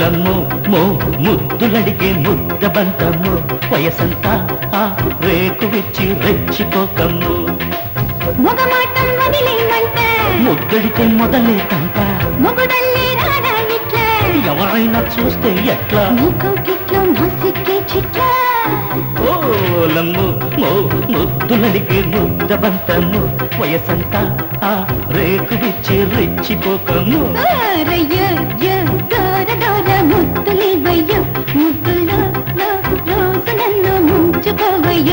ఓలమ్ము మో ముద్దులడిగే ముద్ద బంతము వయసంతా ఆ రేకు విచ్చి రెచ్చిపోకమ్ము మొగమాటం వదిలేమంటే ముద్దడితే మొదలే తంట మొగుడల్లే రాడా ఇట్లా ఎవరైనా చూస్తే ఎట్లా నీకు కిట్లో మసిక్కే చిట్లా ఓలమ్ము మో ముద్దులడిగే ముద్ద బంతము వయసంతా ఆ రేకు విచ్చి రెచ్చిపోకమ్ము రయ్య దోర దోర ముద్దులేవయ్య ముద్దుల్లో రోజు నన్ను ముంచుకోవయ్య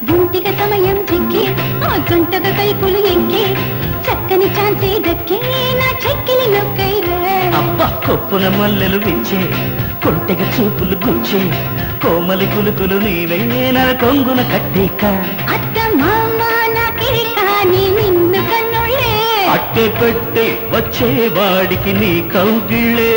గుంటిగా సమయం చెక్కి ఆ జంటగా కైపులు ఎక్కి చక్కని చాంతే దక్కి నా చెక్కిలి నొక్కైరా అబ్బా కొప్పున మల్లెలు విచ్చే కొంటెగా చూపులు గుచ్చే కోమలి కులుకులు నీవే నర కొంగున కట్టేక అత్త మామ నాకిరి కాని నిన్ను కన్నుళ్ళే అట్టే పెట్టే వచ్చేవాడికి నీ కౌగిళ్ళే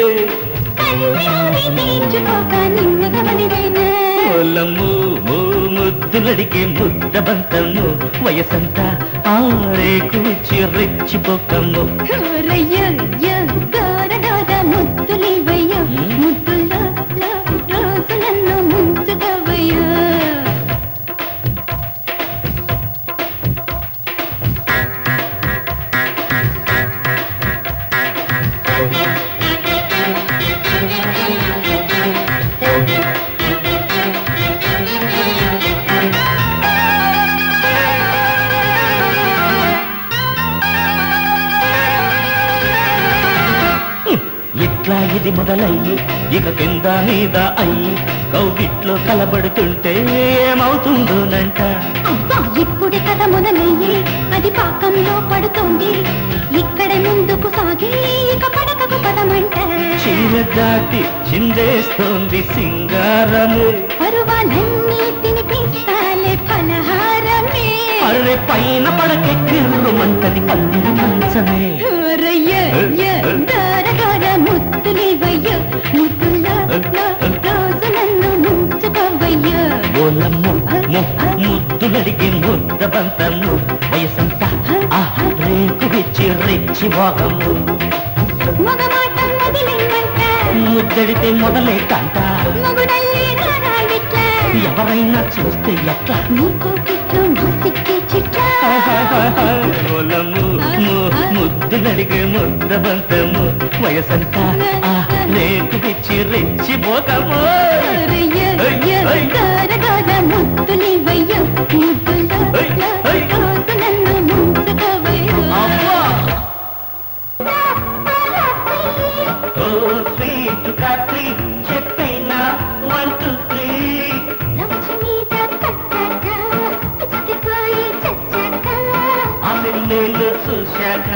కన్నీరి తీర్చుకోక నిన్ను గమనివేనా ఓలమ్ము మో ముద్దులడిగే ముద్ద బంతము వయసంతా ఆరేకు విచ్చి రెచ్చిపోకమ్ము రయ్య దోర దోర ముద్దులేవయ్య ముద్దుల్లో రోజు నన్ను ముంచుకోవయ్య ఇట్లా ఇది మొదలయ్యి ఇక కింద మీద అయ్యి కౌగిట్లో కలబడుతుంటే ఏమవుతుందోనంట అబ్బా ఇప్పుడే కథ మొదలయ్యి అది పాకంలో పడుతోంది ఇక్కడ ముందుకు సాగి ఇక పడకకు పదమంట చీర దాటి చిందేస్తోంది సింగారమే పరువాలన్నీ తినిపిస్తాలే ఫలహారమే అర్రె పైన పడకే కిర్రుమంటది పల్లిన మంచమే రయ్య దోర దోర ముద్దులేవయ్య ముద్దుల్లో రోజు నన్ను ముంచుకోవయ్య ఓలమ్ము ముద్దులడిగి ముద్ద బంతము వయసంతా ఆ రేకు విచ్చి రెచ్చి భోగము మగమాటం వదిలేమంట ముద్దడితే మొదలే కంట మగుడల్లే రాడా ఇట్లా ఎవరైనా చూస్తే ఎట్లా నీకు కిట్లో మసిక్కే చిట్లా ఓలమ్ము ముద్దులడిగే ముద్ద బంతము వయసంతా ఆ రేకు విచ్చి రెచ్చి భోగము రయ్య దోర దోర ముద్దులేవయ్య ముద్దుల్లో రోజు నన్ను ముంచుకోవయ్య ఓ స్వీట్ కాత్రి చెప్పైనా 1 2 3 లక్ష్మీద పట్టాక పిచ్చిపోయి చచ్చాక ఆమె నేను చూశాక